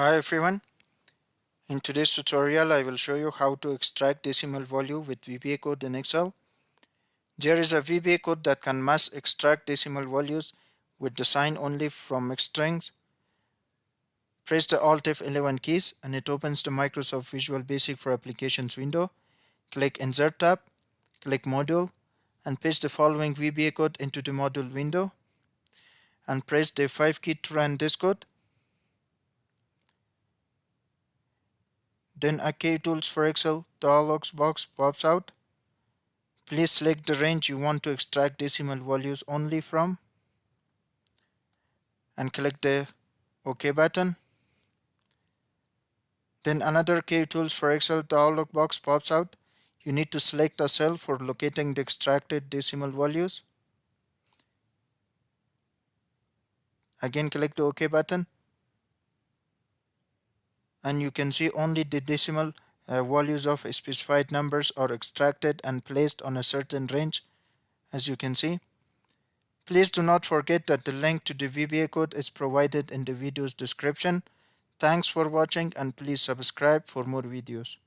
Hi everyone. In today's tutorial, I will show you how to extract decimal value with VBA code in Excel. There is a VBA code that can mass extract decimal values with the sign only from mixed strings. Press the Alt F11 keys and it opens the Microsoft Visual Basic for Applications window. Click Insert tab, click Module, and paste the following VBA code into the module window and press the F5 key to run this code. Then a K Tools for Excel dialog box pops out. Please select the range you want to extract decimal values only from and click the OK button. Then another K Tools for Excel dialog box pops out. You need to select a cell for locating the extracted decimal values. Again click the OK button and you can see only the decimal values of specified numbers are extracted and placed on a certain range, as you can see. Please do not forget that the link to the VBA code is provided in the video's description. Thanks for watching and please subscribe for more videos.